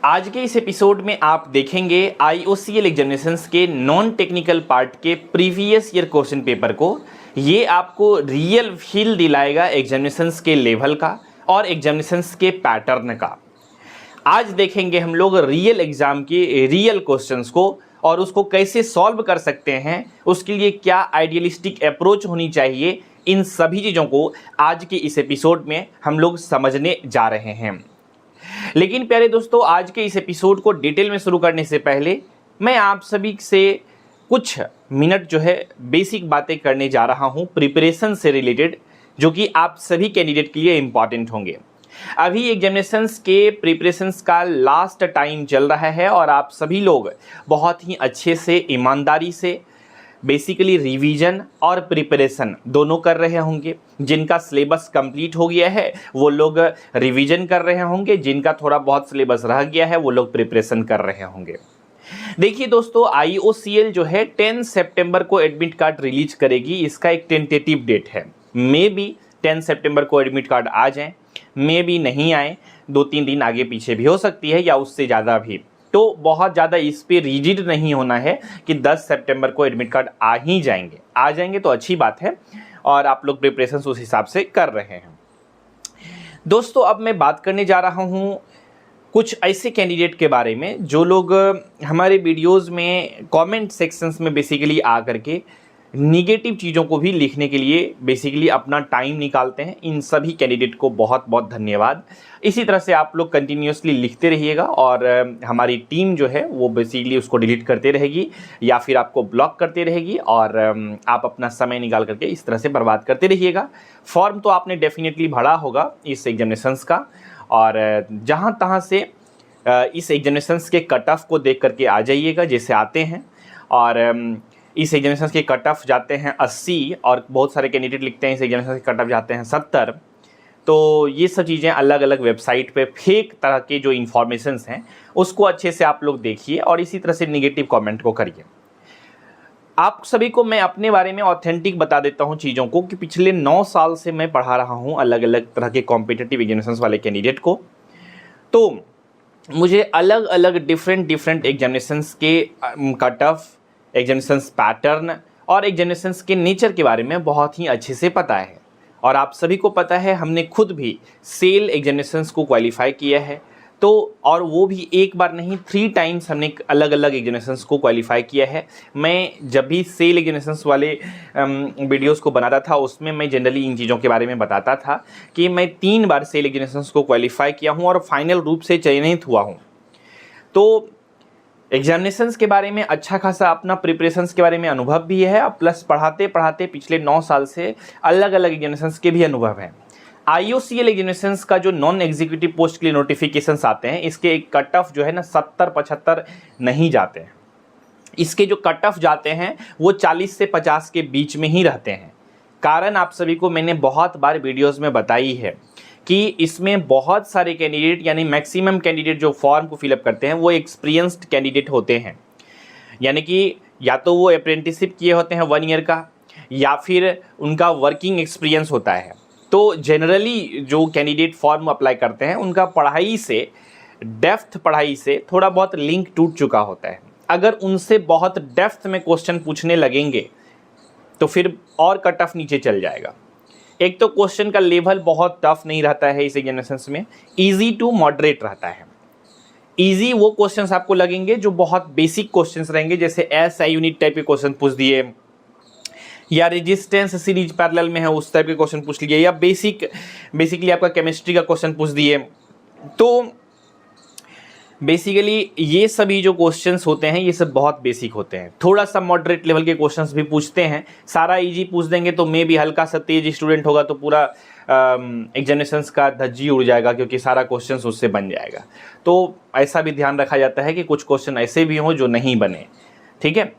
आज के इस एपिसोड में आप देखेंगे IOCL एग्जामिनेशंस के नॉन टेक्निकल पार्ट के प्रीवियस ईयर क्वेश्चन पेपर को। ये आपको रियल फील दिलाएगा एग्जामिनेशंस के लेवल का और एग्जामिनेशंस के पैटर्न का। आज देखेंगे हम लोग रियल एग्जाम के रियल क्वेश्चंस को और उसको कैसे सॉल्व कर सकते हैं, उसके लिए क्या आइडियलिस्टिक अप्रोच होनी चाहिए। इन सभी चीज़ों को आज के इस एपिसोड में हम लोग समझने जा रहे हैं। लेकिन प्यारे दोस्तों, आज के इस एपिसोड को डिटेल में शुरू करने से पहले मैं आप सभी से कुछ मिनट बेसिक बातें करने जा रहा हूं प्रिपरेशन से रिलेटेड, जो कि आप सभी कैंडिडेट के लिए इंपॉर्टेंट होंगे। अभी एग्जामिनेशंस के प्रिपरेशंस का लास्ट टाइम चल रहा है और आप सभी लोग बहुत ही अच्छे से, ईमानदारी से बेसिकली रिवीजन और प्रिपरेशन दोनों कर रहे होंगे। जिनका सिलेबस कंप्लीट हो गया है वो लोग रिवीजन कर रहे होंगे, जिनका थोड़ा बहुत सिलेबस रह गया है वो लोग प्रिपरेशन कर रहे होंगे। देखिए दोस्तों, IOCL 10 सितंबर को एडमिट कार्ड रिलीज करेगी। इसका एक टेंटेटिव डेट है। मे बी 10 सितंबर को एडमिट कार्ड आ जाए, मे बी नहीं आए, 2-3 दिन आगे पीछे भी हो सकती है या उससे ज़्यादा भी। तो बहुत ज़्यादा इस पे रिजिड नहीं होना है कि 10 सितंबर को एडमिट कार्ड आ ही जाएंगे। आ जाएंगे तो अच्छी बात है और आप लोग प्रिपरेशन उस हिसाब से कर रहे हैं। दोस्तों, अब मैं बात करने जा रहा हूँ कुछ ऐसे कैंडिडेट के बारे में जो लोग हमारे वीडियोस में कमेंट सेक्शंस में बेसिकली आ करके निगेटिव चीज़ों को भी लिखने के लिए बेसिकली अपना टाइम निकालते हैं। इन सभी कैंडिडेट को बहुत बहुत धन्यवाद। इसी तरह से आप लोग कंटिन्यूसली लिखते रहिएगा और हमारी टीम वो बेसिकली उसको डिलीट करते रहेगी या फिर आपको ब्लॉक करते रहेगी और आप अपना समय निकाल करके इस तरह से बर्बाद करते रहिएगा। फॉर्म तो आपने डेफिनेटली भरा होगा इस एग्जामिनेशंस का और जहाँ तहाँ से इस एग्जामिनेशंस के कट ऑफ को देख करके आ जाइएगा जैसे आते हैं। और इस एग्जामिनेशन के कट ऑफ जाते हैं 80 और बहुत सारे कैंडिडेट लिखते हैं इस एग्जामिनेशन के कट ऑफ जाते हैं 70। तो ये सब चीज़ें अलग अलग वेबसाइट पे फेक तरह के जो इन्फॉर्मेशंस हैं उसको अच्छे से आप लोग देखिए और इसी तरह से निगेटिव कमेंट को करिए। आप सभी को मैं अपने बारे में ऑथेंटिक बता देता हूँ चीज़ों को कि पिछले 9 साल से मैं पढ़ा रहा हूँ अलग अलग तरह के कॉम्पिटिटिव एग्जामिनेशन वाले कैंडिडेट को। तो मुझे अलग अलग डिफरेंट एग्जामिनेशंस के कट ऑफ, एग्जामिनेशंस पैटर्न और एग्जामिनेशंस के नेचर के बारे में बहुत ही अच्छे से पता है। और आप सभी को पता है हमने खुद भी सेल एग्जामिनेशंस को क्वालिफाई किया है। तो और वो भी एक बार नहीं, 3 टाइम्स हमने अलग अलग एग्जामिनेशंस को क्वालिफाई किया है। मैं जब भी सेल एग्जामिनेशंस वाले वीडियोस को बनाता था उसमें मैं जनरली इन चीज़ों के बारे में बताता था कि मैं 3 बार सेल एग्जामिनेशंस को क्वालिफाई किया हूँ और फाइनल रूप से चयनित हुआ हूँ। तो एग्जामिनेशंस के बारे में अच्छा खासा अपना प्रिपरेशंस के बारे में अनुभव भी है, प्लस पढ़ाते पढ़ाते पिछले 9 साल से अलग अलग एग्जामिनेशंस के भी अनुभव हैं। IOCL एग्जामिनेशंस का जो नॉन एग्जीक्यूटिव पोस्ट के लिए नोटिफिकेशंस आते हैं इसके एक कट ऑफ 70-75 नहीं जाते हैं। इसके जो कट ऑफ जाते हैं वो 40 से 50 के बीच में ही रहते हैं। कारण आप सभी को मैंने बहुत बार वीडियोज़ में बताई है कि इसमें बहुत सारे कैंडिडेट यानी मैक्सिमम कैंडिडेट जो फॉर्म को फिलअप करते हैं वो एक्सपीरियंस्ड कैंडिडेट होते हैं। यानी कि या तो वो अप्रेंटिसशिप किए होते हैं 1 ईयर का या फिर उनका वर्किंग एक्सपीरियंस होता है। तो जनरली जो कैंडिडेट फॉर्म अप्लाई करते हैं उनका पढ़ाई से, डेप्थ पढ़ाई से थोड़ा बहुत लिंक टूट चुका होता है। अगर उनसे बहुत डेप्थ में क्वेश्चन पूछने लगेंगे तो फिर और कट ऑफ नीचे चल जाएगा। एक तो क्वेश्चन का लेवल बहुत टफ नहीं रहता है इस एग्जामिनेशंस में, इजी टू मॉडरेट रहता है। इजी वो क्वेश्चंस आपको लगेंगे जो बहुत बेसिक क्वेश्चंस रहेंगे, जैसे SI यूनिट टाइप के क्वेश्चन पूछ दिए या रेजिस्टेंस सीरीज पैरेलल में है उस टाइप के क्वेश्चन पूछ लिए या बेसिकली आपका केमिस्ट्री का क्वेश्चन पूछ दिए। तो बेसिकली ये सभी जो क्वेश्चंस होते हैं ये सब बहुत बेसिक होते हैं। थोड़ा सा मॉडरेट लेवल के क्वेश्चंस भी पूछते हैं। सारा इजी पूछ देंगे तो मे भी हल्का सा तेज स्टूडेंट होगा तो पूरा एग्जामिनेशंस का धज्जी उड़ जाएगा क्योंकि सारा क्वेश्चंस उससे बन जाएगा। तो ऐसा भी ध्यान रखा जाता है कि कुछ क्वेश्चन ऐसे भी हों जो नहीं बने। ठीक है,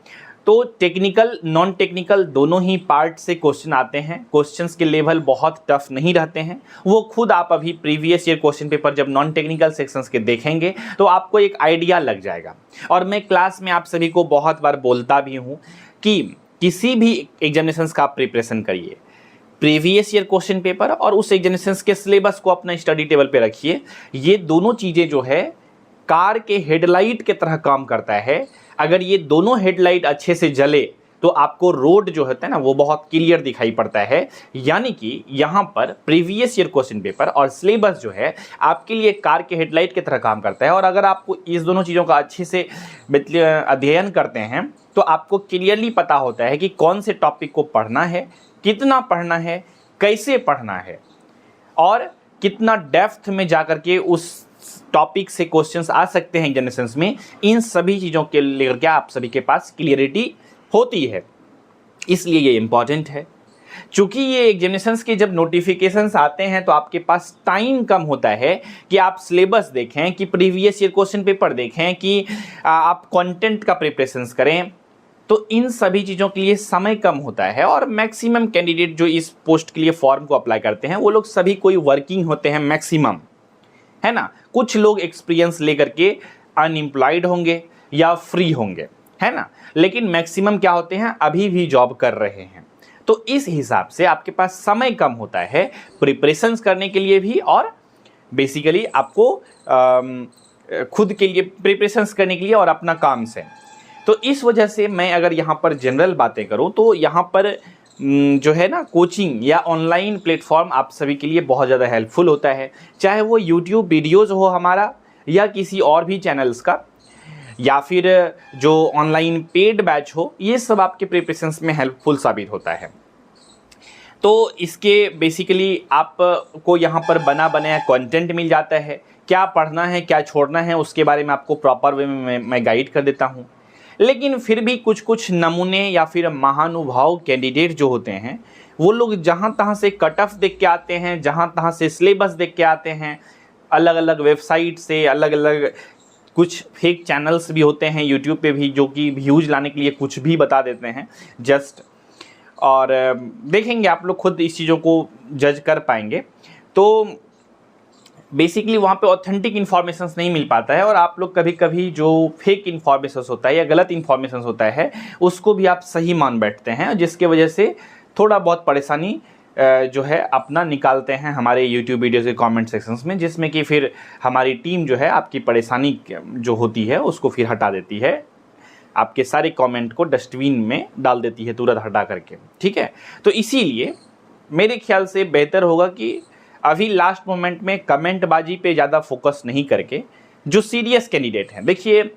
तो टेक्निकल नॉन टेक्निकल दोनों ही पार्ट से क्वेश्चन आते हैं। क्वेश्चंस के लेवल बहुत टफ नहीं रहते हैं। वो खुद आप अभी प्रीवियस ईयर क्वेश्चन पेपर जब नॉन टेक्निकल सेक्शंस के देखेंगे तो आपको एक आइडिया लग जाएगा। और मैं क्लास में आप सभी को बहुत बार बोलता भी हूँ कि किसी भी एग्जामिनेशंस का आप प्रिपरेशन करिए, प्रीवियस ईयर क्वेश्चन पेपर और उस एग्जामिनेशंस के सिलेबस को अपना स्टडी टेबल पे रखिए। ये दोनों चीज़ें कार के हेडलाइट की तरह काम करता है। अगर ये दोनों हेडलाइट अच्छे से जले तो आपको रोड जो होता है ना वो बहुत क्लियर दिखाई पड़ता है। यानी कि यहाँ पर प्रीवियस ईयर क्वेश्चन पेपर और सिलेबस जो है आपके लिए कार के हेडलाइट की तरह काम करता है। और अगर आपको इस दोनों चीज़ों का अच्छे से अध्ययन करते हैं तो आपको क्लियरली पता होता है कि कौन से टॉपिक को पढ़ना है, कितना पढ़ना है, कैसे पढ़ना है और कितना डेप्थ में जाकर के उस टॉपिक से क्वेश्चंस आ सकते हैं एग्जामिनेशंस में। इन सभी चीज़ों के लेकर के आप सभी के पास क्लियरिटी होती है, इसलिए ये इम्पॉर्टेंट है। चूंकि ये एग्जामिनेशंस के जब नोटिफिकेशंस आते हैं तो आपके पास टाइम कम होता है कि आप सिलेबस देखें, कि प्रीवियस ईयर क्वेश्चन पेपर देखें, कि आप कंटेंट का प्रिपरेशंस करें। तो इन सभी चीज़ों के लिए समय कम होता है और मैक्सिमम कैंडिडेट जो इस पोस्ट के लिए फॉर्म को अप्लाई करते हैं वो लोग सभी कोई वर्किंग होते हैं मैक्सिमम, है ना। कुछ लोग एक्सपीरियंस लेकर के अनएम्प्लॉयड होंगे या फ्री होंगे, है ना, लेकिन मैक्सिमम क्या होते हैं अभी भी जॉब कर रहे हैं। तो इस हिसाब से आपके पास समय कम होता है प्रिपरेशंस करने के लिए भी और बेसिकली आपको खुद के लिए प्रिपरेशंस करने के लिए और अपना काम से। तो इस वजह से मैं अगर यहाँ पर जनरल बातें करूँ तो यहाँ पर जो है ना कोचिंग या ऑनलाइन प्लेटफॉर्म आप सभी के लिए बहुत ज़्यादा हेल्पफुल होता है, चाहे वो यूट्यूब वीडियोज़ हो हमारा या किसी और भी चैनल्स का, या फिर जो ऑनलाइन पेड बैच हो, ये सब आपके प्रिपरेशंस में हेल्पफुल साबित होता है। तो इसके बेसिकली आपको यहाँ पर बना बनाया कंटेंट मिल जाता है, क्या पढ़ना है क्या छोड़ना है उसके बारे में आपको प्रॉपर वे में मैं गाइड कर देता हूँ। लेकिन फिर भी कुछ कुछ नमूने या फिर महानुभाव कैंडिडेट जो होते हैं वो लोग जहाँ तहाँ से कट ऑफ देख के आते हैं, जहाँ तहाँ से सिलेबस देख के आते हैं, अलग अलग वेबसाइट से, अलग अलग कुछ फेक चैनल्स भी होते हैं यूट्यूब पे भी जो कि व्यूज लाने के लिए कुछ भी बता देते हैं जस्ट, और देखेंगे आप लोग खुद इस चीज़ों को जज कर पाएंगे। तो बेसिकली वहाँ पे ऑथेंटिक इन्फॉर्मेशंस नहीं मिल पाता है और आप लोग कभी कभी जो फेक इन्फॉर्मेशंस होता है या गलत इन्फॉर्मेशंस होता है उसको भी आप सही मान बैठते हैं, जिसके वजह से थोड़ा बहुत परेशानी जो है अपना निकालते हैं हमारे YouTube वीडियोज़ के कमेंट सेक्शंस में, जिसमें कि फिर हमारी टीम जो है आपकी परेशानी जो होती है उसको फिर हटा देती है, आपके सारे कमेंट को डस्टबिन में डाल देती है तुरंत हटा करके, ठीक है। तो इसीलिए मेरे ख्याल से बेहतर होगा कि अभी लास्ट मोमेंट में कमेंटबाजी पे ज़्यादा फोकस नहीं करके जो सीरियस कैंडिडेट हैं, देखिए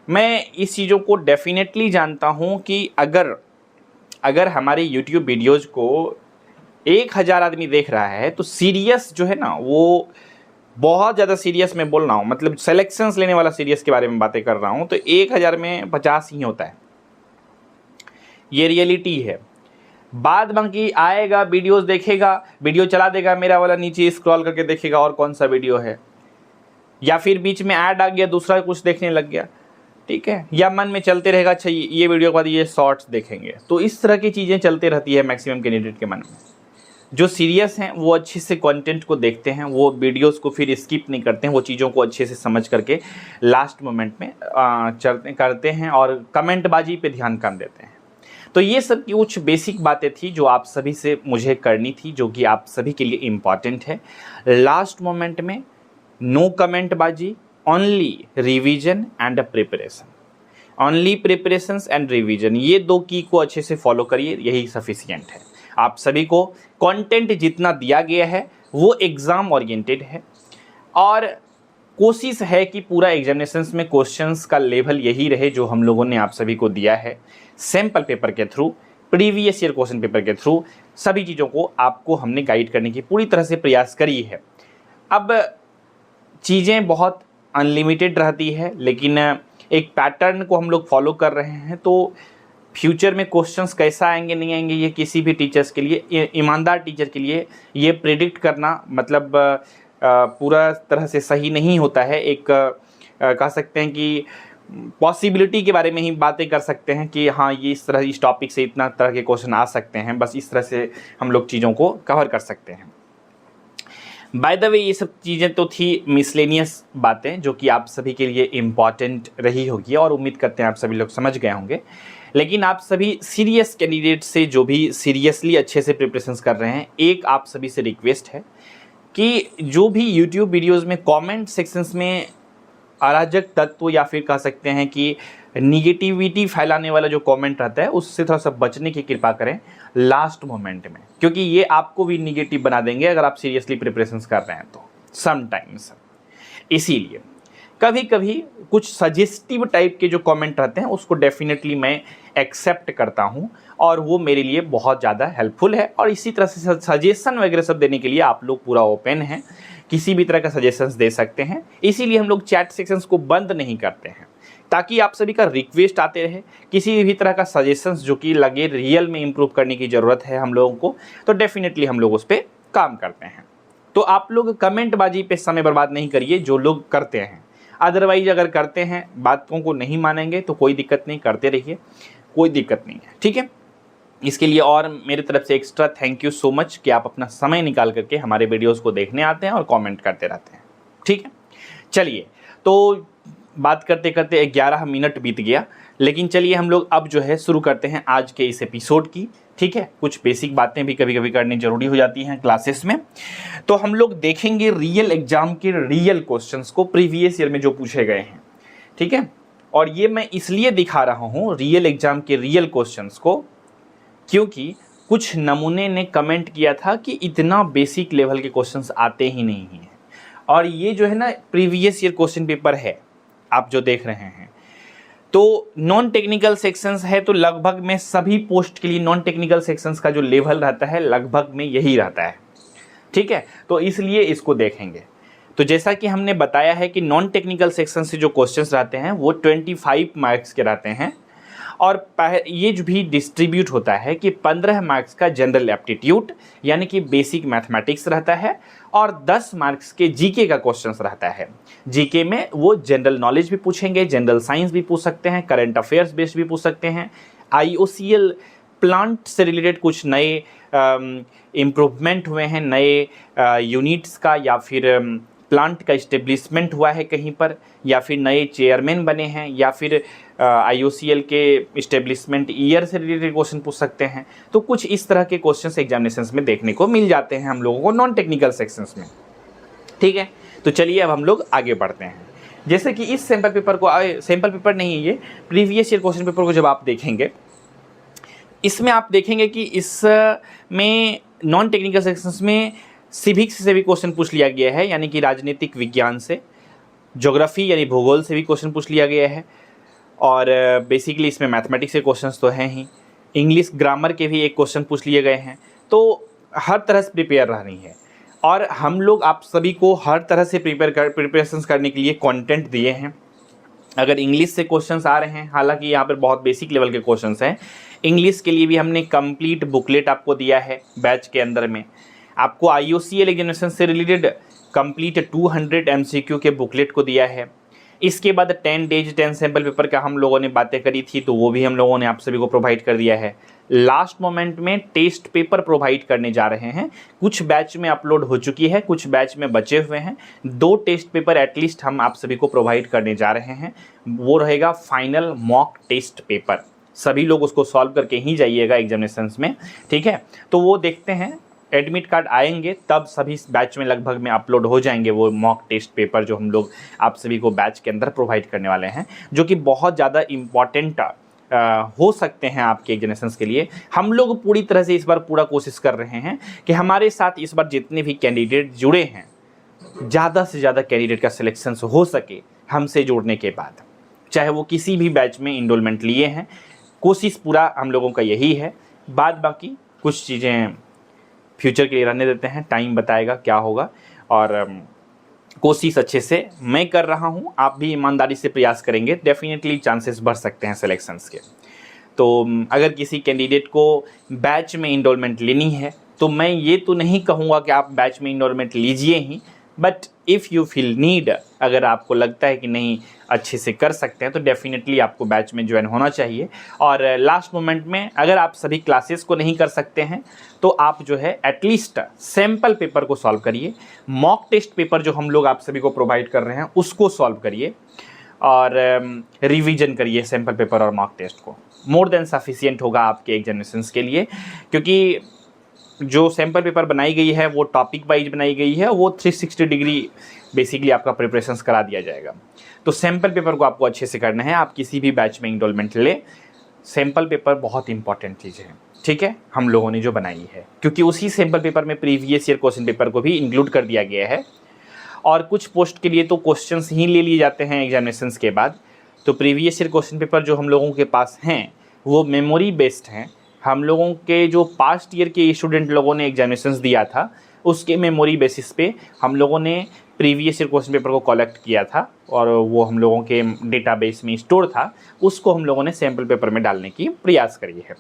मैं इस चीज़ों को डेफिनेटली जानता हूँ कि अगर हमारे YouTube वीडियोज़ को 1000 आदमी देख रहा है तो सीरियस जो है ना वो बहुत ज़्यादा सीरियस मैं बोल रहा हूँ, मतलब सेलेक्शंस लेने वाला सीरियस के बारे में बातें कर रहा हूँ, तो 1000 में 50 ही होता है, ये रियलिटी है। बाद बाकी आएगा वीडियोस देखेगा, वीडियो चला देगा मेरा वाला, नीचे स्क्रॉल करके देखेगा और कौन सा वीडियो है, या फिर बीच में ऐड आ गया दूसरा कुछ देखने लग गया, ठीक है, या मन में चलते रहेगा अच्छा ये वीडियो के बाद ये शॉर्ट्स देखेंगे। तो इस तरह की चीज़ें चलते रहती है मैक्सिमम कैंडिडेट के मन में। जो सीरियस हैं वो अच्छे से कंटेंट को देखते हैं, वो वीडियोस को फिर स्किप नहीं करते हैं, वो चीज़ों को अच्छे से समझ करके लास्ट मोमेंट में करते हैं और कमेंटबाजी पे ध्यान कम देते हैं। तो ये सब की कुछ बेसिक बातें थी जो आप सभी से मुझे करनी थी, जो कि आप सभी के लिए इम्पॉर्टेंट है। लास्ट मोमेंट में नो कमेंटबाजी, only revision and preparation, only preparations and revision, ये दो की को अच्छे से फॉलो करिए, यही सफिशिएंट है। आप सभी को कंटेंट जितना दिया गया है वो एग्ज़ाम ओरिएंटेड है और कोशिश है कि पूरा एग्जामिनेशंस में क्वेश्चंस का लेवल यही रहे जो हम लोगों ने आप सभी को दिया है, सैम्पल पेपर के through, previous year question paper के थ्रू, सभी चीज़ों को आपको हमने गाइड करने की पूरी तरह से प्रयास करी है। अब चीज़ें बहुत अनलिमिटेड रहती है, लेकिन एक पैटर्न को हम लोग फॉलो कर रहे हैं, तो फ्यूचर में क्वेश्चंस कैसा आएंगे नहीं आएंगे ये किसी भी टीचर्स के लिए, ईमानदार टीचर के लिए ये प्रेडिक्ट करना मतलब पूरा तरह से सही नहीं होता है। एक कह सकते हैं कि पॉसिबिलिटी के बारे में ही बातें कर सकते हैं कि हाँ ये इस तरह इस टॉपिक से इतना तरह के क्वेश्चन आ सकते हैं, बस इस तरह से हम लोग चीज़ों को कवर कर सकते हैं। बाय द वे ये सब चीज़ें तो थी मिसलेनियस बातें जो कि आप सभी के लिए इम्पॉर्टेंट रही होगी और उम्मीद करते हैं आप सभी लोग समझ गए होंगे। लेकिन आप सभी सीरियस कैंडिडेट से जो भी सीरियसली अच्छे से प्रिपरेशंस कर रहे हैं, एक आप सभी से रिक्वेस्ट है कि जो भी यूट्यूब वीडियोस में कमेंट सेक्शंस में अराजक तत्व या फिर कह सकते हैं कि निगेटिविटी फैलाने वाला जो कमेंट रहता है उससे थोड़ा सा बचने की कृपा करें लास्ट मोमेंट में, क्योंकि ये आपको भी निगेटिव बना देंगे अगर आप सीरियसली प्रिपरेशंस कर रहे हैं तो समटाइम्स। इसीलिए कभी कभी कुछ सजेस्टिव टाइप के जो कमेंट रहते हैं उसको डेफिनेटली मैं एक्सेप्ट करता हूं और वो मेरे लिए बहुत ज़्यादा हेल्पफुल है। और इसी तरह से सजेशन वगैरह सब देने के लिए आप लोग पूरा ओपन हैं, किसी भी तरह का सजेशंस दे सकते हैं। इसीलिए हम लोग चैट सेक्शंस को बंद नहीं करते हैं ताकि आप सभी का रिक्वेस्ट आते रहे, किसी भी तरह का सजेशंस जो कि लगे रियल में इम्प्रूव करने की ज़रूरत है हम लोगों को, तो डेफिनेटली हम लोग उस पर काम करते हैं। तो आप लोग कमेंट बाजी पे समय बर्बाद नहीं करिए जो लोग करते हैं, अदरवाइज अगर करते हैं बातों को नहीं मानेंगे तो कोई दिक्कत नहीं, करते रहिए, कोई दिक्कत नहीं है, ठीक है। इसके लिए और मेरी तरफ से extra thank you so much कि आप अपना समय निकाल करके हमारे वीडियोस को देखने आते हैं और कमेंट करते रहते हैं, ठीक है। चलिए, तो बात करते करते 11 मिनट बीत गया, लेकिन चलिए हम लोग अब जो है शुरू करते हैं आज के इस एपिसोड की, ठीक है। कुछ बेसिक बातें भी कभी कभी करनी जरूरी हो जाती हैं क्लासेस में। तो हम लोग देखेंगे रियल एग्जाम के रियल क्वेश्चंस को प्रीवियस ईयर में जो पूछे गए हैं, ठीक है। और ये मैं इसलिए दिखा रहा हूँ रियल एग्जाम के रियल क्वेश्चंस को क्योंकि कुछ नमूने ने कमेंट किया था कि इतना बेसिक लेवल के क्वेश्चंस आते ही नहीं हैं। और ये जो है ना प्रीवियस ईयर क्वेश्चन पेपर है आप जो देख रहे हैं, तो नॉन टेक्निकल सेक्शंस है, तो लगभग में सभी पोस्ट के लिए नॉन टेक्निकल सेक्शंस का जो लेवल रहता है लगभग में यही रहता है, ठीक है। तो इसलिए इसको देखेंगे। तो जैसा कि हमने बताया है कि नॉन टेक्निकल सेक्शन से जो क्वेश्चंस रहते हैं वो 25 मार्क्स के रहते हैं और ये जो भी डिस्ट्रीब्यूट होता है कि 15 मार्क्स का जनरल एप्टीट्यूड यानी कि बेसिक मैथमेटिक्स रहता है और 10 मार्क्स के जीके का क्वेश्चंस रहता है। जीके में वो जनरल नॉलेज भी पूछेंगे, जनरल साइंस भी पूछ सकते हैं, करंट अफेयर्स बेस्ड भी पूछ सकते हैं, IOCL प्लांट से रिलेटेड कुछ नए इम्प्रूवमेंट हुए हैं, नए यूनिट्स का या फिर प्लांट का इस्टेब्लिशमेंट हुआ है कहीं पर, या फिर नए चेयरमैन बने हैं, या फिर IOCL के इस्टेब्लिशमेंट ईयर से रिलेटेड क्वेश्चन पूछ सकते हैं। तो कुछ इस तरह के क्वेश्चंस एग्जामिनेशंस में देखने को मिल जाते हैं हम लोगों को नॉन टेक्निकल सेक्शंस में, ठीक है। तो चलिए अब हम लोग आगे बढ़ते हैं। जैसे कि इस सैम्पल पेपर को, सैम्पल पेपर नहीं ये प्रीवियस ईयर क्वेश्चन पेपर को जब आप देखेंगे, इसमें आप देखेंगे कि इसमें नॉन टेक्निकल सेक्शंस में सिविक्स से भी क्वेश्चन पूछ लिया गया है, यानी कि राजनीतिक विज्ञान से, ज्योग्राफी यानी भूगोल से भी क्वेश्चन पूछ लिया गया है, और बेसिकली इसमें मैथमेटिक्स के क्वेश्चंस तो हैं ही, इंग्लिश ग्रामर के भी एक क्वेश्चन पूछ लिए गए हैं। तो हर तरह से प्रिपेयर रहनी है और हम लोग आप सभी को हर तरह से प्रिपरेशंस करने के लिए कंटेंट दिए हैं। अगर इंग्लिश से क्वेश्चंस आ रहे हैं, हालांकि यहाँ पर बहुत बेसिक लेवल के क्वेश्चंस हैं, इंग्लिश के लिए भी हमने कंप्लीट बुकलेट आपको दिया है बैच के अंदर में। आपको IOCL एग्जामिनेशन से रिलेटेड कंप्लीट 200 MCQ के बुकलेट को दिया है। इसके बाद 10 डेज 10 सैम्पल पेपर का हम लोगों ने बातें करी थी, तो वो भी हम लोगों ने आप सभी को प्रोवाइड कर दिया है। लास्ट मोमेंट में टेस्ट पेपर प्रोवाइड करने जा रहे हैं, कुछ बैच में अपलोड हो चुकी है, कुछ बैच में बचे हुए हैं। 2 टेस्ट पेपर एटलीस्ट हम आप सभी को प्रोवाइड करने जा रहे हैं। वो रहेगा फाइनल मॉक टेस्ट पेपर, सभी लोग उसको सॉल्व करके ही जाइएगा एग्जामिनेशंस में, ठीक है। तो वो देखते हैं, एडमिट कार्ड आएंगे तब सभी बैच में लगभग में अपलोड हो जाएंगे वो मॉक टेस्ट पेपर जो हम लोग आप सभी को बैच के अंदर प्रोवाइड करने वाले हैं, जो कि बहुत ज़्यादा इम्पॉर्टेंट हो सकते हैं आपके एग्जामिनेशंस के लिए। हम लोग पूरी तरह से इस बार पूरा कोशिश कर रहे हैं कि हमारे साथ इस बार जितने भी कैंडिडेट जुड़े हैं, ज़्यादा से ज़्यादा कैंडिडेट का सिलेक्शन हो सके हमसे जुड़ने के बाद, चाहे वो किसी भी बैच में इनरोलमेंट लिए हैं। कोशिश पूरा हम लोगों का यही है। बाद बाकी कुछ चीज़ें फ्यूचर के लिए रहने देते हैं, टाइम बताएगा क्या होगा। और कोशिश अच्छे से मैं कर रहा हूं, आप भी ईमानदारी से प्रयास करेंगे, डेफिनेटली चांसेस बढ़ सकते हैं सिलेक्शंस के। तो अगर किसी कैंडिडेट को बैच में इनरोलमेंट लेनी है तो मैं ये तो नहीं कहूँगा कि आप बैच में इनरोलमेंट लीजिए ही, but if you feel need, अगर आपको लगता है कि नहीं अच्छे से कर सकते हैं तो डेफिनेटली आपको बैच में ज्वाइन होना चाहिए। और लास्ट मोमेंट में अगर आप सभी क्लासेस को नहीं कर सकते हैं तो आप जो है एटलीस्ट सैम्पल पेपर को सॉल्व करिए, मॉक टेस्ट पेपर जो हम लोग आप सभी को प्रोवाइड कर रहे हैं उसको सॉल्व करिए और रिवीजन करिए सैम्पल पेपर और मॉक टेस्ट को। मोर देन सफिशिएंट होगा आपके एग्जामिनेशंस के लिए, क्योंकि जो सैम्पल पेपर बनाई गई है वो टॉपिक वाइज बनाई गई है, वो 360 डिग्री बेसिकली आपका प्रिपरेशंस करा दिया जाएगा। तो सैम्पल पेपर को आपको अच्छे से करना है। आप किसी भी बैच में इनरोलमेंट ले, सैम्पल पेपर बहुत इंपॉर्टेंट चीज़ है, ठीक है, हम लोगों ने जो बनाई है, क्योंकि उसी सैम्पल पेपर में प्रीवियस ईयर क्वेश्चन पेपर को भी इंक्लूड कर दिया गया है। और कुछ पोस्ट के लिए तो क्वेश्चंस ही ले लिए जाते हैं एग्जामिनेशंस के बाद। तो प्रीवियस ईयर क्वेश्चन पेपर जो हम लोगों के पास हैं वो मेमोरी बेस्ड हैं। हम लोगों के जो पास्ट ईयर के स्टूडेंट लोगों ने एग्जामिनेशंस दिया था उसके मेमोरी बेसिस पे हम लोगों ने प्रीवियस ईयर क्वेश्चन पेपर को कलेक्ट किया था और वो हम लोगों के डेटाबेस में स्टोर था, उसको हम लोगों ने सैम्पल पेपर में डालने की प्रयास करी है।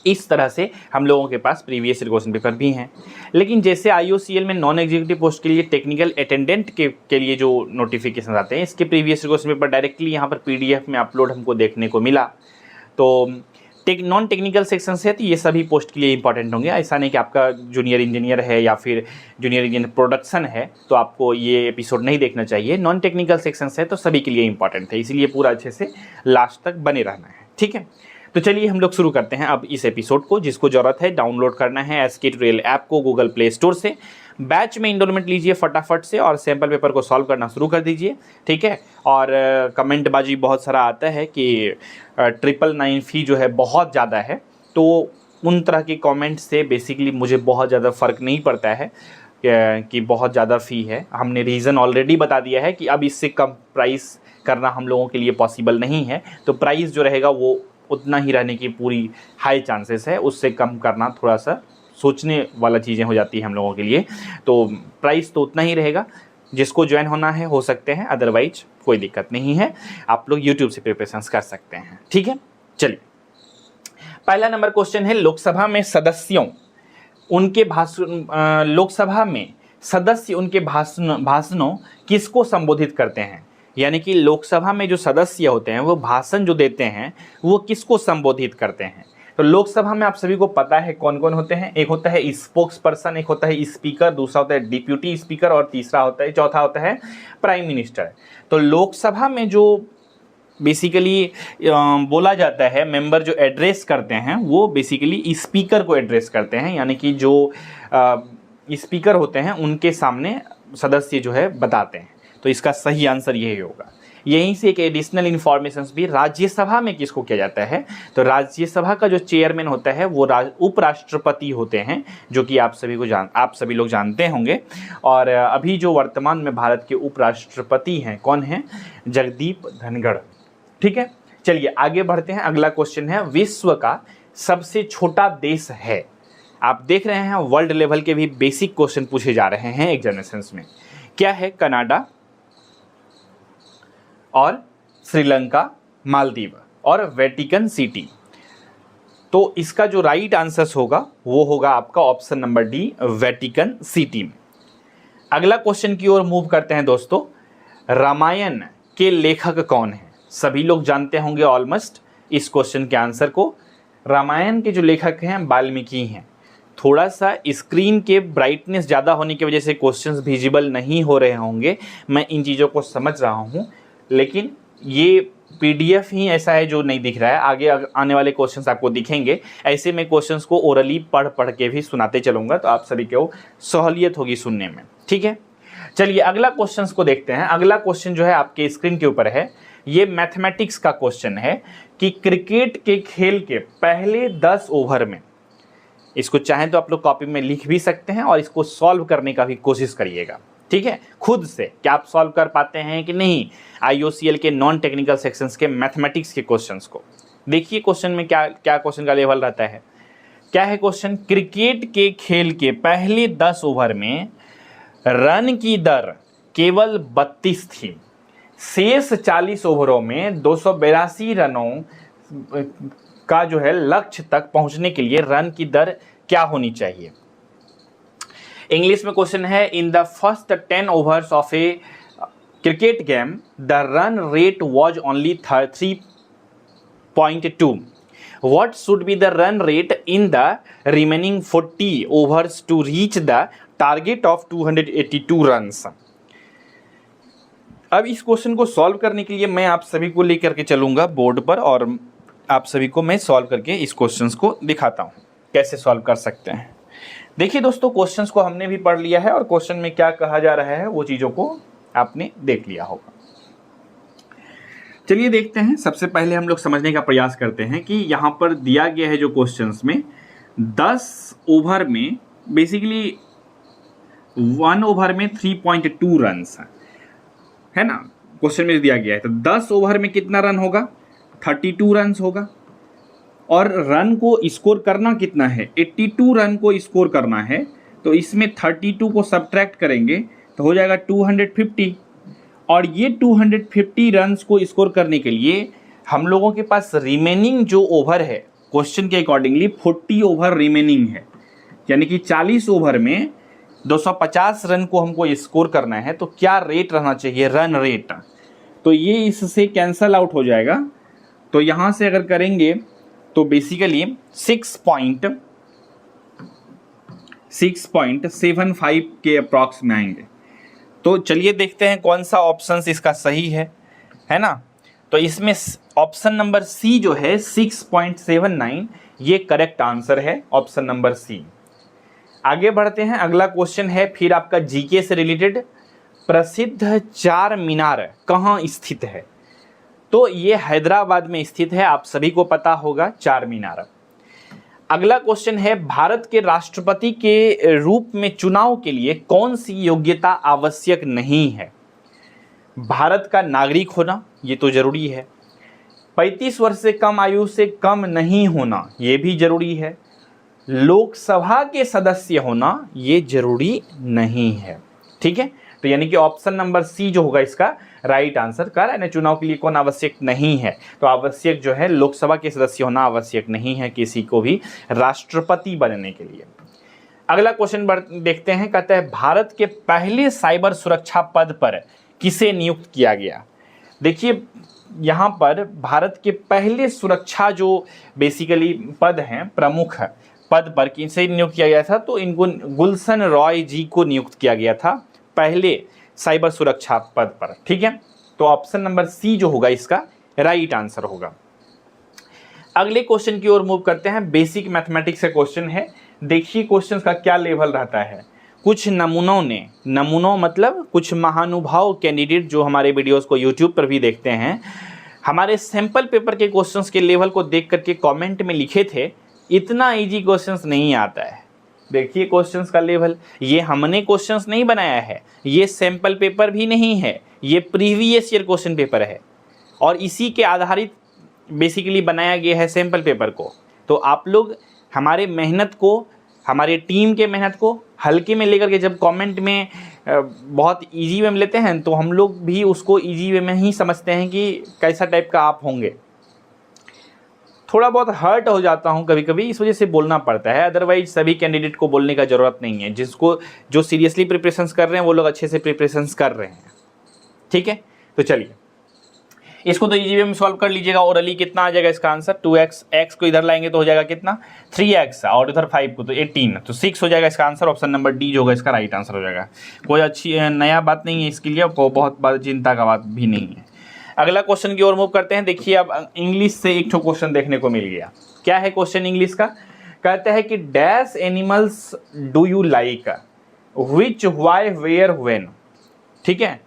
इस तरह से हम लोगों के पास प्रीवियस ईयर क्वेश्चन पेपर भी हैं। लेकिन जैसे IOCL में नॉन एग्जीक्यूटिव पोस्ट के लिए टेक्निकल अटेंडेंट के लिए जो नोटिफिकेशन आते हैं, इसके previous year question paper directly यहाँ पर PDF में अपलोड हमको देखने को मिला। तो नॉन टेक्निकल सेक्शन है तो ये सभी पोस्ट के लिए इंपॉर्टेंट होंगे। ऐसा नहीं कि आपका जूनियर इंजीनियर है या फिर जूनियर इंजीनियर प्रोडक्शन है तो आपको ये एपिसोड नहीं देखना चाहिए। नॉन टेक्निकल सेक्शन है तो सभी के लिए इंपॉर्टेंट है, इसीलिए पूरा अच्छे से लास्ट तक बने रहना है, ठीक है। तो चलिए हम लोग शुरू करते हैं अब इस एपिसोड को। जिसको ज़रूरत है डाउनलोड करना है SK ट्यूटोरियल ऐप को गूगल प्ले स्टोर से। बैच में इनरोलमेंट लीजिए फटाफट से और सैम्पल पेपर को सॉल्व करना शुरू कर दीजिए, ठीक है। और कमेंट बाजी बहुत सारा आता है कि 999 फ़ी जो है बहुत ज़्यादा है, तो उन तरह के कमेंट से बेसिकली मुझे बहुत ज़्यादा फ़र्क नहीं पड़ता है कि बहुत ज़्यादा फ़ी है। हमने रीज़न ऑलरेडी बता दिया है कि अब इससे कम प्राइस करना हम लोगों के लिए पॉसिबल नहीं है, तो प्राइस जो रहेगा वो उतना ही रहने की पूरी हाई चांसेस है। उससे कम करना थोड़ा सा सोचने वाला चीज़ें हो जाती हैं हम लोगों के लिए। तो प्राइस तो उतना ही रहेगा, जिसको ज्वाइन होना है हो सकते हैं, अदरवाइज कोई दिक्कत नहीं है, आप लोग यूट्यूब से प्रिपरेशंस कर सकते हैं, ठीक है। चलिए पहला नंबर क्वेश्चन है, लोकसभा में सदस्यों उनके भाषण लोकसभा में सदस्य उनके भाषणों किसको संबोधित करते हैं। यानी कि लोकसभा में जो सदस्य होते हैं वो भाषण जो देते हैं वो किसको संबोधित करते हैं। तो लोकसभा में आप सभी को पता है कौन कौन होते हैं। एक होता है स्पोक्स पर्सन, एक होता है स्पीकर, दूसरा होता है डिप्यूटी स्पीकर और चौथा होता है प्राइम मिनिस्टर। तो लोकसभा में जो बेसिकली बोला जाता है, मेंबर जो एड्रेस करते हैं वो बेसिकली स्पीकर को एड्रेस करते हैं। यानी कि जो स्पीकर होते हैं उनके सामने सदस्य जो है बताते हैं। तो इसका सही आंसर यही होगा। यहीं से एक एडिशनल इन्फॉर्मेशन भी, राज्यसभा में किसको किया जाता है, तो राज्यसभा का जो चेयरमैन होता है वो उपराष्ट्रपति होते हैं, जो कि आप सभी लोग जानते होंगे। और अभी जो वर्तमान में भारत के उपराष्ट्रपति हैं कौन हैं, जगदीप धनखड़, ठीक है। चलिए आगे बढ़ते हैं। अगला क्वेश्चन है, विश्व का सबसे छोटा देश है। आप देख रहे हैं वर्ल्ड लेवल के भी बेसिक क्वेश्चन पूछे जा रहे हैं एग्जामिनेशंस में। क्या है, कनाडा और श्रीलंका, मालदीव और वेटिकन सिटी। तो इसका जो राइट आंसर होगा वो होगा आपका option number D, Vatican city. अगला क्वेश्चन की ओर मूव करते हैं दोस्तों। रामायण के लेखक कौन है। सभी लोग जानते होंगे ऑलमोस्ट इस क्वेश्चन के आंसर को। रामायण के जो लेखक हैं वाल्मीकि हैं। थोड़ा सा स्क्रीन के ब्राइटनेस ज़्यादा होने की वजह से क्वेश्चंस विजिबल नहीं हो रहे होंगे, मैं इन चीज़ों को समझ रहा हूँ, लेकिन ये PDF ही ऐसा है जो नहीं दिख रहा है। आगे आने वाले क्वेश्चंस आपको दिखेंगे। ऐसे में क्वेश्चंस को ओरली पढ़ के भी सुनाते चलूँगा, तो आप सभी को सहूलियत होगी सुनने में, ठीक है। चलिए अगला क्वेश्चंस को देखते हैं। अगला क्वेश्चन जो है आपके स्क्रीन के ऊपर है, ये मैथमेटिक्स का क्वेश्चन है कि क्रिकेट के खेल के पहले 10 ओवर में, इसको चाहें तो आप लोग कॉपी में लिख भी सकते हैं और इसको सॉल्व करने का भी कोशिश करिएगा, ठीक है, खुद से क्या आप सॉल्व कर पाते हैं कि नहीं। IOCL के नॉन टेक्निकल सेक्शंस के मैथमेटिक्स के क्वेश्चंस को देखिए। क्वेश्चन में क्या क्वेश्चन का लेवल रहता है। क्या है क्वेश्चन, क्रिकेट के खेल के पहले 10 ओवर में रन की दर केवल 32 थी। शेष 40 ओवरों में 282 रनों का जो है लक्ष्य तक पहुंचने के लिए रन की दर क्या होनी चाहिए। इंग्लिश में क्वेश्चन है, in the first 10 overs of a cricket game the run rate was only 3.2। What should be the run rate in the remaining 40 overs to reach the target of 282 runs. अब इस question को solve करने के लिए मैं आप सभी को लेकर के चलूंगा बोर्ड पर और आप सभी को मैं सॉल्व करके इस क्वेश्चंस को दिखाता हूं कैसे सॉल्व कर सकते हैं। देखिए दोस्तों, क्वेश्चंस को हमने भी पढ़ लिया है और क्वेश्चन में क्या कहा जा रहा है वो चीज़ों को आपने देख लिया होगा। चलिए देखते हैं। सबसे पहले हम लोग समझने का प्रयास करते हैं कि यहाँ पर दिया गया है जो क्वेश्चंस में 10 ओवर में बेसिकली 1 ओवर में 3.2 रन है ना, क्वेश्चन में दिया गया है। तो 10 ओवर में कितना रन होगा, 32 रन होगा। और रन को स्कोर करना कितना है, 82 रन को स्कोर करना है। तो इसमें 32 को सब्ट्रैक्ट करेंगे तो हो जाएगा 250। और ये 250 रन्स को स्कोर करने के लिए हम लोगों के पास रिमेनिंग जो ओवर है क्वेश्चन के अकॉर्डिंगली 40 ओवर रिमेनिंग है, यानी कि 40 ओवर में 250 रन को हमको स्कोर करना है। तो क्या रेट रहना चाहिए, रन रेट। तो ये इससे कैंसल आउट हो जाएगा। तो यहाँ से अगर करेंगे तो बेसिकली 6.75 के अप्रॉक्स में आएंगे। तो चलिए देखते हैं कौन सा ऑप्शन इसका सही है ना। तो इसमें ऑप्शन नंबर सी जो है 6.79 ये करेक्ट आंसर है, ऑप्शन नंबर सी। आगे बढ़ते हैं। अगला क्वेश्चन है फिर आपका जीके से रिलेटेड। प्रसिद्ध चार मीनार कहाँ स्थित है? तो ये हैदराबाद में स्थित है, आप सभी को पता होगा चार मीनार। अगला क्वेश्चन है भारत के राष्ट्रपति के रूप में चुनाव के लिए कौन सी योग्यता आवश्यक नहीं है? भारत का नागरिक होना ये तो जरूरी है, 35 वर्ष से कम आयु से कम नहीं होना ये भी जरूरी है, लोकसभा के सदस्य होना ये जरूरी नहीं है। ठीक है, तो यानी कि ऑप्शन नंबर सी जो होगा इसका राइट आंसर। कह रहा है ना चुनाव के लिए कौन आवश्यक नहीं है, तो आवश्यक जो है लोकसभा के सदस्य होना आवश्यक नहीं है किसी को भी राष्ट्रपति बनने के लिए। अगला क्वेश्चन देखते हैं। कहते हैं भारत के पहले साइबर सुरक्षा पद पर किसे नियुक्त किया गया? देखिए यहाँ पर भारत के पहले सुरक्षा जो बेसिकली पद हैं, प्रमुख पद पर किसे नियुक्त किया गया था? तो इनको गुलशन रॉय जी को नियुक्त किया गया था पहले साइबर सुरक्षा पद पर। ठीक है, तो ऑप्शन नंबर सी जो होगा इसका राइट आंसर होगा। अगले क्वेश्चन की ओर मूव करते हैं। बेसिक मैथमेटिक्स का क्वेश्चन है। देखिए क्वेश्चन का क्या लेवल रहता है। कुछ नमूनों मतलब कुछ महानुभाव कैंडिडेट जो हमारे वीडियोस को यूट्यूब पर भी देखते हैं, हमारे सैंपल पेपर के क्वेश्चंस के लेवल को देख करके कमेंट में लिखे थे इतना इजी क्वेश्चंस नहीं आता है। देखिए क्वेश्चंस का लेवल, ये हमने क्वेश्चंस नहीं बनाया है, ये सैंपल पेपर भी नहीं है, ये प्रीवियस ईयर क्वेश्चन पेपर है और इसी के आधारित बेसिकली बनाया गया है सैंपल पेपर को। तो आप लोग हमारे मेहनत को, हमारे टीम के मेहनत को हल्के में लेकर के जब कमेंट में बहुत इजी वे में लेते हैं तो हम लोग भी उसको इजी वे में ही समझते हैं कि कैसा टाइप का आप होंगे। थोड़ा बहुत हर्ट हो जाता हूं कभी कभी, इस वजह से बोलना पड़ता है, अदरवाइज सभी कैंडिडेट को बोलने का ज़रूरत नहीं है। जो सीरियसली प्रिपरेशंस कर रहे हैं वो लोग अच्छे से प्रिपरेशंस कर रहे हैं। ठीक है, तो चलिए इसको तो इजी वे में सॉल्व कर लीजिएगा। ओरली कितना आ जाएगा इसका आंसर? 2x, x को इधर लाएंगे तो हो जाएगा कितना? 3x और इधर 5 को तो 18, तो 6 हो जाएगा इसका आंसर। ऑप्शन नंबर डी जो होगा इसका राइट आंसर हो जाएगा। कोई अच्छी नया बात नहीं है इसके लिए, बहुत बड़ी चिंता का बात भी नहीं है। अगला क्वेश्चन की ओर मूव करते हैं। देखिए अब इंग्लिश से एक ठो क्वेश्चन देखने को मिल गया। क्या है क्वेश्चन इंग्लिश का? कहते हैं कि dash animals do you like, which, why, where, when. ठीक है,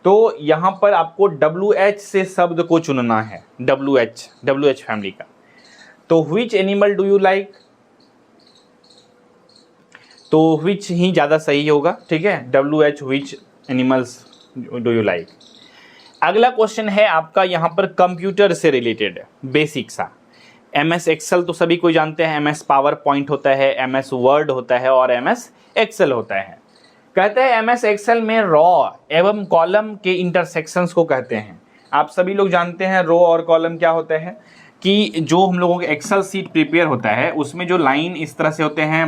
तो यहाँ पर आपको WH से शब्द को चुनना है, WH फैमिली का। तो which animal do you like, तो which ही ज़्यादा सही होगा। ठीक है, WH which animals do you like. अगला क्वेश्चन है आपका यहाँ पर कंप्यूटर से रिलेटेड बेसिक सा। MS एक्सेल तो सभी कोई जानते हैं, MS पावर पॉइंट होता है, MS वर्ड होता है और MS एक्सेल होता है। कहते हैं MS एक्सेल में रो एवं कॉलम के इंटरसेक्शंस को कहते हैं। आप सभी लोग जानते हैं रो और कॉलम क्या होता है, कि जो हम लोगों के एक्सेल सीट प्रिपेयर होता है उसमें जो लाइन इस तरह से होते हैं,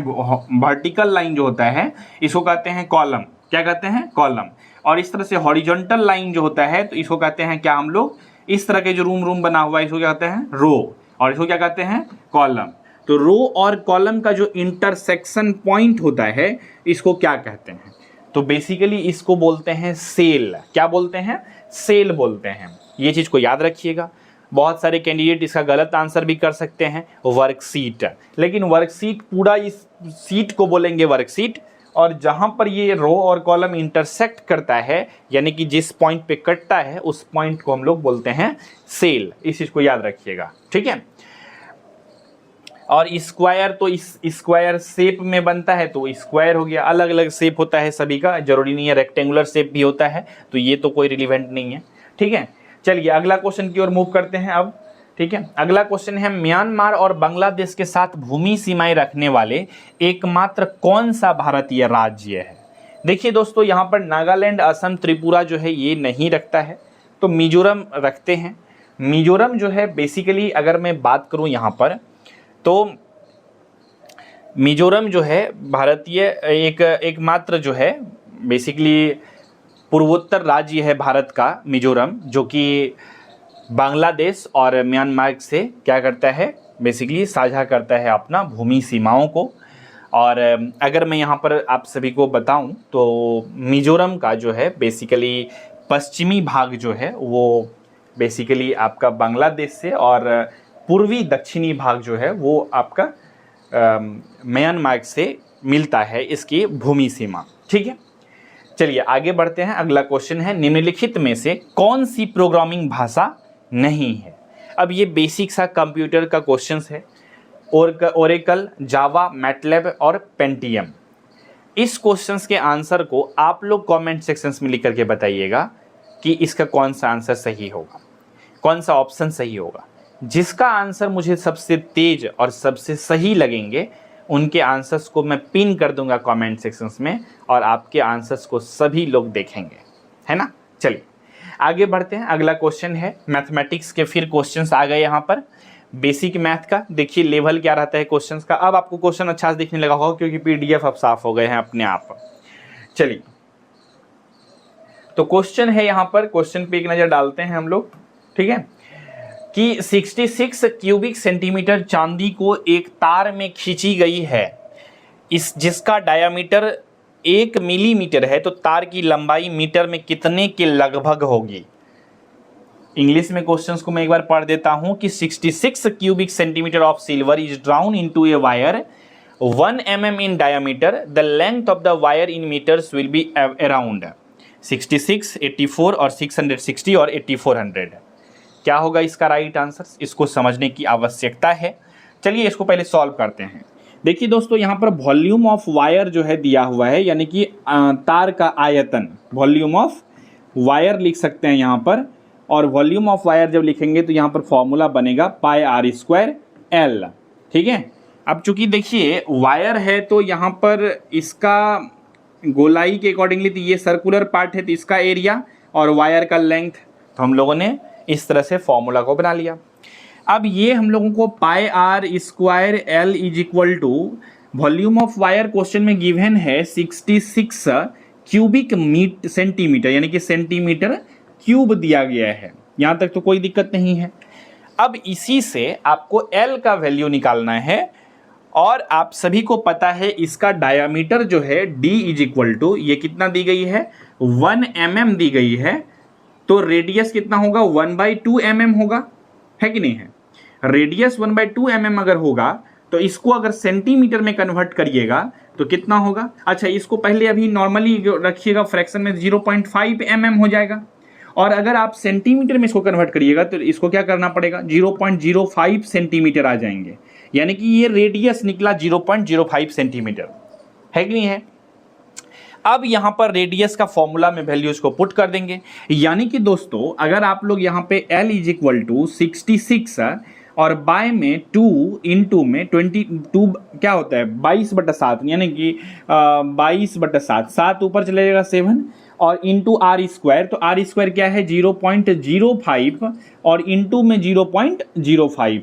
वर्टिकल लाइन जो होता है इसको कहते हैं कॉलम। क्या कहते हैं? कॉलम। और इस तरह से हॉरिजॉन्टल लाइन जो होता है तो इसको कहते हैं क्या हम लोग, इस तरह के जो रूम बना हुआ है इसको क्या कहते हैं? रो। और इसको क्या कहते हैं? कॉलम। तो रो और कॉलम का जो इंटरसेक्शन पॉइंट होता है इसको क्या कहते हैं? तो बेसिकली इसको बोलते हैं सेल। क्या बोलते हैं? सेल बोलते हैं। ये चीज़ को याद रखिएगा। बहुत सारे कैंडिडेट इसका गलत आंसर भी कर सकते हैं वर्कशीट, लेकिन वर्कशीट पूरा इस सीट को बोलेंगे वर्कशीट, और जहां पर ये रो और कॉलम इंटरसेक्ट करता है, यानी कि जिस पॉइंट पे कटता है उस पॉइंट को हम लोग बोलते हैं सेल। इस चीज को याद रखिएगा, ठीक है। और स्क्वायर तो इस स्क्वायर शेप में बनता है, तो स्क्वायर हो गया। अलग अलग शेप होता है सभी का, जरूरी नहीं है रेक्टेंगुलर शेप भी होता है, तो ये तो कोई रिलीवेंट नहीं है, ठीक है। चलिए अगला क्वेश्चन की ओर मूव करते हैं अब, ठीक है। अगला क्वेश्चन है, म्यांमार और बांग्लादेश के साथ भूमि सीमाएं रखने वाले एकमात्र कौन सा भारतीय राज्य है। देखिए दोस्तों, यहाँ पर नागालैंड, असम, त्रिपुरा जो है ये नहीं रखता है, तो मिजोरम रखते हैं। मिजोरम जो है बेसिकली अगर मैं बात करूँ यहाँ पर, तो मिजोरम जो है भारतीय एकमात्र जो है बेसिकली पूर्वोत्तर राज्य है भारत का मिजोरम, जो कि बांग्लादेश और म्यांमार से क्या करता है, बेसिकली साझा करता है अपना भूमि सीमाओं को। और अगर मैं यहाँ पर आप सभी को बताऊं तो मिजोरम का जो है बेसिकली पश्चिमी भाग जो है वो बेसिकली आपका बांग्लादेश से, और पूर्वी दक्षिणी भाग जो है वो आपका म्यांमार से मिलता है इसकी भूमि सीमा, ठीक है। चलिए आगे बढ़ते हैं। अगला क्वेश्चन है, निम्नलिखित में से कौन सी प्रोग्रामिंग भाषा नहीं है। अब ये बेसिक सा कंप्यूटर का क्वेश्चन है। ओरेकल, जावा, मैटलैब और पेंटियम। इस क्वेश्चंस के आंसर को आप लोग कमेंट सेक्शंस में लिख करके बताइएगा कि इसका कौन सा आंसर सही होगा, कौन सा ऑप्शन सही होगा। जिसका आंसर मुझे सबसे तेज और सबसे सही लगेंगे उनके आंसर्स को मैं पिन कर दूंगा कमेंट सेक्शंस में, और आपके आंसर्स को सभी लोग देखेंगे, है ना। चलिए आगे बढ़ते हैं। अगला क्वेश्चन है मैथमेटिक्स के, फिर क्वेश्चंस आ गए यहाँ पर बेसिक मैथ का। देखिए लेवल क्या रहता है क्वेश्चंस का। अब आपको क्वेश्चन अच्छा से दिखने लगा होगा क्योंकि पीडीएफ अब साफ हो गए हैं अपने आप। चलिए तो क्वेश्चन है यहाँ पर, क्वेश्चन पे एक नजर डालते हैं हम लोग, ठीक है। कि 66 क्यूबिक सेंटीमीटर चांदी को एक तार में खींची गई है, इस जिसका डायामीटर 1 मिलीमीटर है, तो तार की लंबाई मीटर में कितने के लगभग होगी। इंग्लिश में क्वेश्चंस को मैं एक बार पढ़ देता हूं कि 66 cubic centimetre of silver is drown into a wire 1 mm in diameter. The length of the wire in meters will be around 66, 84 और 660 और 8400। क्या होगा इसका राइट आंसर, इसको समझने की आवश्यकता है। चलिए इसको पहले सॉल्व करते हैं। देखिए दोस्तों, यहाँ पर वॉल्यूम ऑफ वायर जो है दिया हुआ है, यानी कि तार का आयतन, वॉल्यूम ऑफ वायर लिख सकते हैं यहाँ पर। और वॉल्यूम ऑफ वायर जब लिखेंगे तो यहाँ पर फॉर्मूला बनेगा पाई आर स्क्वायर एल, ठीक है। अब चूंकि देखिए वायर है तो यहाँ पर इसका गोलाई के अकॉर्डिंगली तो ये सर्कुलर पार्ट है, तो इसका एरिया और वायर का लेंथ, तो हम लोगों ने इस तरह से फॉर्मूला को बना लिया। अब ये हम लोगों को pi R square L is equal to volume of wire question में गिवन है 66 क्यूबिक सेंटीमीटर, यानी कि सेंटीमीटर क्यूब दिया गया है। यहां तक तो कोई दिक्कत नहीं है। अब इसी से आपको एल का वैल्यू निकालना है, और आप सभी को पता है इसका डायामीटर जो है d इज इक्वल टू, ये कितना दी गई है 1 mm दी गई है, तो रेडियस कितना होगा 1/2 mm होगा, है कि नहीं है। रेडियस 1/2 mm अगर होगा तो इसको अगर सेंटीमीटर में कन्वर्ट करिएगा तो कितना होगा। अच्छा, इसको पहले अभी नॉर्मली रखिएगा, फ्रैक्शन में 0.5 mm हो जाएगा। और अगर आप सेंटीमीटर में इसको कन्वर्ट करिएगा तो इसको क्या करना पड़ेगा, 0.05 सेंटीमीटर आ जाएंगे, यानी कि ये रेडियस निकला 0.05 सेंटीमीटर, है कि नहीं है। अब यहां पर रेडियस का फॉर्मूला में वैल्यूज को पुट कर देंगे, यानी कि दोस्तों अगर आप लोग यहां पे L इज इक्वल टू 66 और बाय में 2 इंटू में 22 क्या होता है 22/7, यानी कि 22/7, 7 ऊपर चले जाएगा 7, और इंटू आर स्क्वायर, तो आर स्क्वायर क्या है 0.05 और इंटू में 0.05,